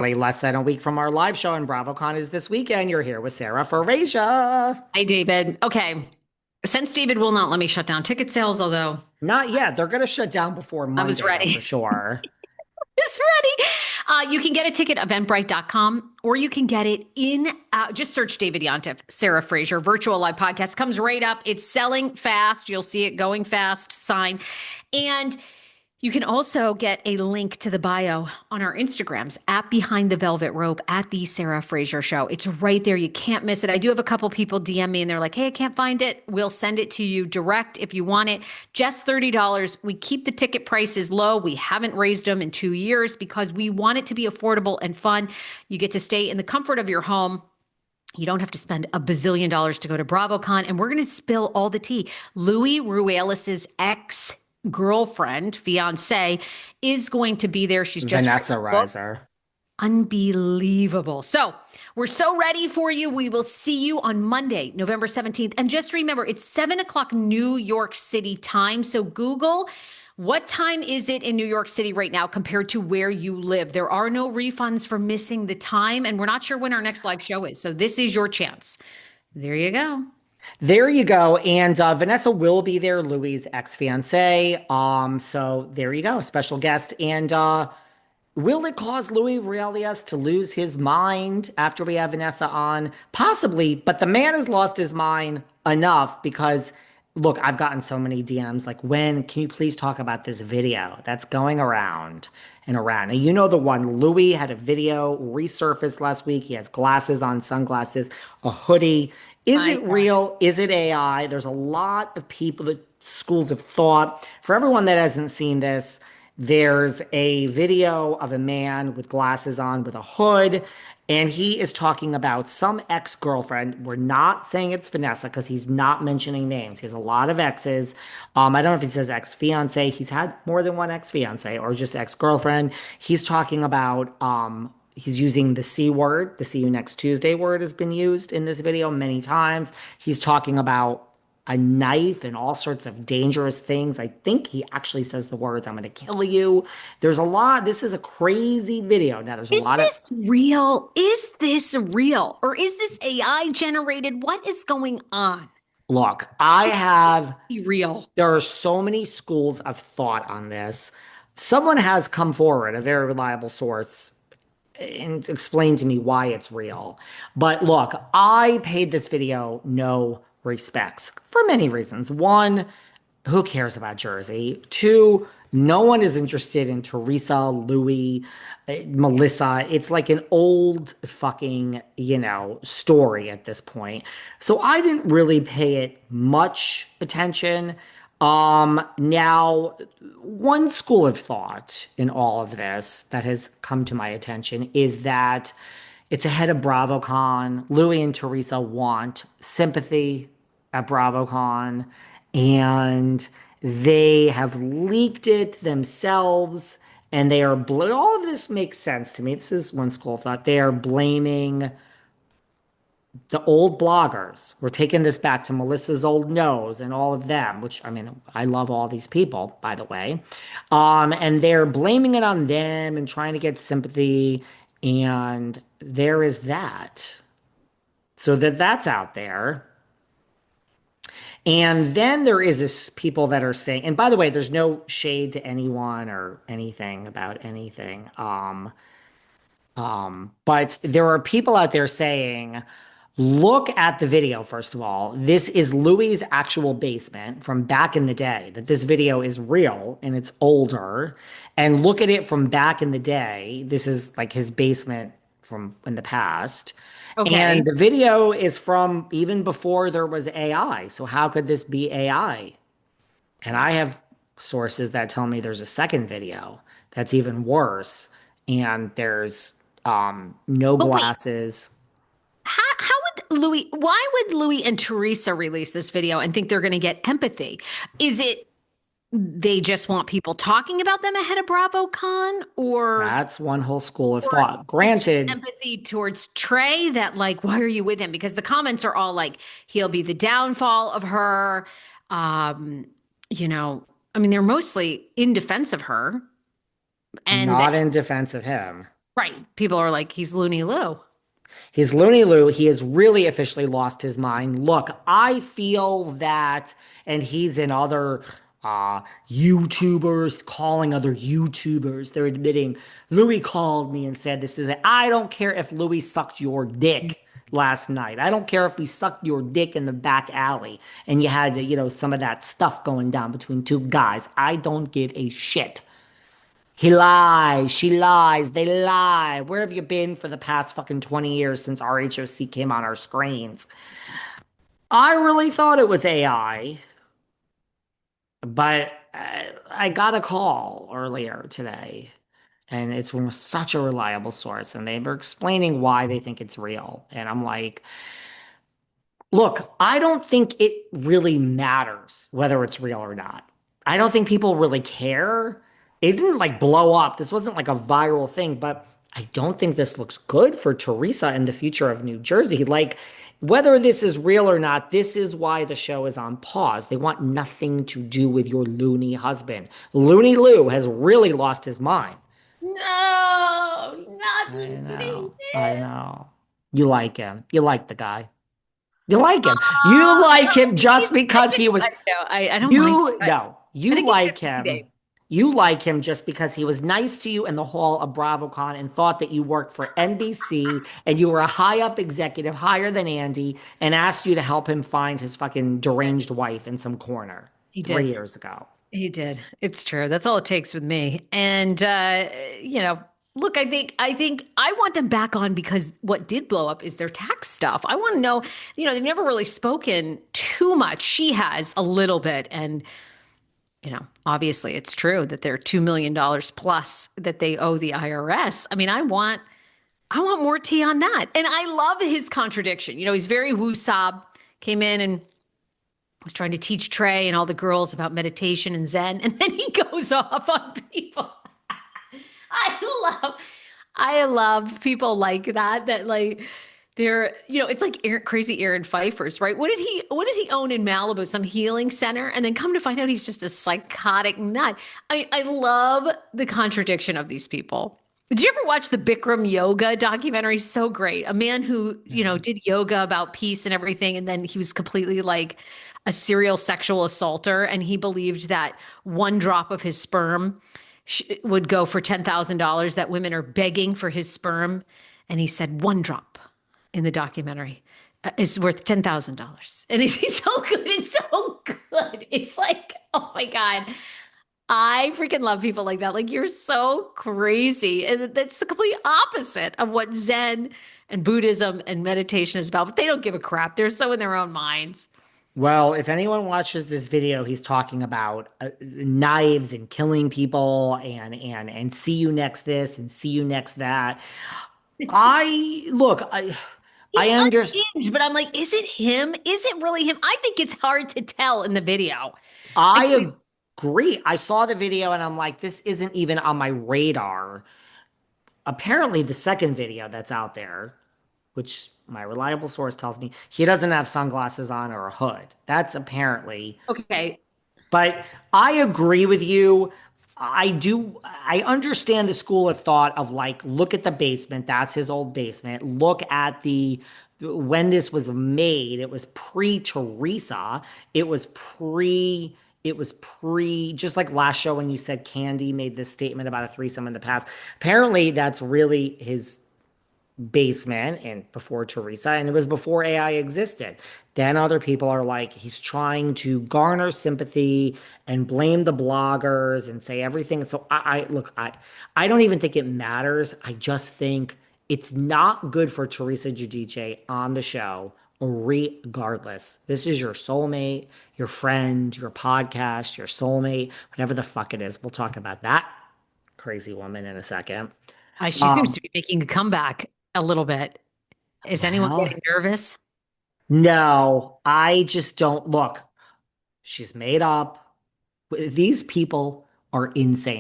Less than a week from our live show, and BravoCon is this weekend. You're here with Sarah Farasia. Hi, David. Okay. Since David will not let me shut down ticket sales, although Not yet. They're going to shut down before I was Monday, though, ready. for sure. Just ready. You can get a ticket at eventbrite.com, or you can get it just search David Yontef, Sarah Fraser, virtual live podcast comes right up. It's selling fast. You'll see it going fast sign. And you can also get a link to the bio on our Instagrams at Behind the Velvet Rope at the Sarah Fraser Show. It's right there. You can't miss it. I do have a couple people DM me and they're like, hey, I can't find it. We'll send it to you direct if you want it. Just $30. We keep the ticket prices low. We haven't raised them in 2 years because we want it to be affordable and fun. You get to stay in the comfort of your home. You don't have to spend a bazillion dollars to go to BravoCon. And we're going to spill all the tea. Louie Ruelas' ex-girlfriend, fiance, is going to be there. She's just written Vanessa a book. Reiser. Unbelievable. So we're so ready for you. We will see you on Monday, November 17th. And just remember, it's 7 o'clock New York City time. So Google what time is it in New York City right now compared to where you live. There are no refunds for missing the time. And we're not sure when our next live show is. So this is your chance. There you go. There you go. And Vanessa will be there, Louis' ex-fiance. So there you go, special guest. And will it cause Louis Ruelas to lose his mind after we have Vanessa on? Possibly, but the man has lost his mind enough because, look, I've gotten so many DMs like, when can you please talk about this video that's going around and around? And you know the one, Louis had a video resurfaced last week. He has glasses on, sunglasses, a hoodie. Is My it real? Is it AI? There's a lot of people that schools of thought. For everyone that hasn't seen this, there's a video of a man with glasses on with a hood, and he is talking about some ex-girlfriend. We're not saying it's Vanessa because he's not mentioning names. He has a lot of exes. I don't know if he says ex-fiance. He's had more than one ex-fiance or just ex-girlfriend. He's talking about he's using the C word. The see you next Tuesday word has been used in this video many times. He's talking about a knife and all sorts of dangerous things. I think he actually says the words, I'm going to kill you. There's a lot. This is a crazy video. Now, there's a Is lot of, this real? Is this real? Or is this AI generated? What is going on? look, I have, Be real. there are so many schools of thought on this. Someone has come forward, a very reliable source, and explained to me why it's real. But look, I paid this video no respects for many reasons. One, who cares about Jersey? Two, no one is interested in Teresa, Louie, Melissa. It's like an old fucking, story at this point. So I didn't really pay it much attention. Now, one school of thought in all of this that has come to my attention is that it's ahead of BravoCon. Louie and Teresa want sympathy at BravoCon, and they have leaked it themselves. And they are all of this makes sense to me. This is one school of thought. They are blaming the old bloggers. We're taking this back to Melissa's old nose and all of them, which I mean, I love all these people, by the way. And they're blaming it on them and trying to get sympathy. And there is that. So that's out there. And then there is this people that are saying, and by the way, there's no shade to anyone or anything about anything. But there are people out there saying, look at the video, first of all. This is Louis's actual basement from back in the day, that this video is real and it's older. And look at it from back in the day. This is like his basement from in the past. And Okay. the video is from even before there was AI. So how could this be AI? And I have sources that tell me there's a second video that's even worse. And there's no But wait, glasses. how would why would Louis and Teresa release this video and think they're going to get empathy? Is it they just want people talking about them ahead of BravoCon That's one whole school of or thought. it's just Granted, empathy towards Trey that like, why are you with him? Because the comments are all like, he'll be the downfall of her. Um, you know, I mean, they're mostly in defense of her and not in defense of him. Right. People are like, he's Looney Lou. He's Looney Lou. He has really officially lost his mind. Look, I feel that, and he's in other uh, YouTubers calling other YouTubers. They're admitting Louis called me and said this is it. I don't care if Louis sucked your dick last night. I don't care if he sucked your dick in the back alley and you had, some of that stuff going down between two guys. I don't give a shit. He lies. She lies. They lie. Where have you been for the past fucking 20 years since RHOC came on our screens? I really thought it was AI, but I got a call earlier today, and it's from such a reliable source, and they were explaining why they think it's real. And I'm like, look, I don't think it really matters whether it's real or not. I don't think people really care. It didn't like blow up. This wasn't like a viral thing, but I don't think this looks good for Teresa and the future of New Jersey. Like, whether this is real or not, this is why the show is on pause. They want nothing to do with your loony husband. Looney Lou has really lost his mind. No, not I Looney. know. I know. You like him. You like the guy. You like him. You like him just because he I was know. I don't mind. you no. I You think he's like 50 him. Dave. You like him just because he was nice to you in the hall of BravoCon and thought that you worked for NBC and you were a high up executive, higher than Andy, and asked you to help him find his fucking deranged wife in some corner He three did. years ago. He did. It's true. That's all it takes with me. And you know, look, I think I want them back on because what did blow up is their tax stuff. I want to know, they've never really spoken too much. She has a little bit. And, obviously it's true that they're $2 million plus that they owe the IRS. I mean, I want more tea on that. And I love his contradiction. He's very woo-sob, came in and was trying to teach Trey and all the girls about meditation and Zen, and then he goes off on people. I love people like that. That like they're it's like crazy Aaron Pfeiffer's, right? What did he own in Malibu? Some healing center, and then come to find out he's just a psychotic nut. I love the contradiction of these people. Did you ever watch the Bikram yoga documentary? So great. A man who, did yoga about peace and everything. And then he was completely like a serial sexual assaulter. And he believed that one drop of his sperm would go for $10,000, that women are begging for his sperm. And he said one drop in the documentary is worth $10,000. And he's so good. It's so good. It's like, oh my God. I freaking love people like that. Like, you're so crazy. And that's the complete opposite of what Zen and Buddhism and meditation is about. But they don't give a crap. They're so in their own minds. Well, if anyone watches this video, he's talking about knives and killing people and see you next this and see you next that. I look, He's I understand. unhinged, but I'm like, is it him? Is it really him? I think it's hard to tell in the video. I think I agree. I saw the video and I'm like, this isn't even on my radar. Apparently, the second video that's out there, which my reliable source tells me he doesn't have sunglasses on or a hood. That's apparently, okay. but I agree with you. I understand the school of thought of like, look at the basement. That's his old basement. Look at when this was made, it was pre Teresa. It was pre, just like last show when you said Candy made this statement about a threesome in the past. Apparently, that's really his basement and before Teresa, and it was before AI existed. Then other people are like, he's trying to garner sympathy and blame the bloggers and say everything. So I don't even think it matters. I just think it's not good for Teresa Giudice on the show, regardless. This is your soulmate, your friend, your podcast, your soulmate, whatever the fuck it is. We'll talk about that crazy woman in a second. She seems Um, to be making a comeback a little bit. Is anyone well, getting nervous? no, I just don't look. She's made up. These people are insane.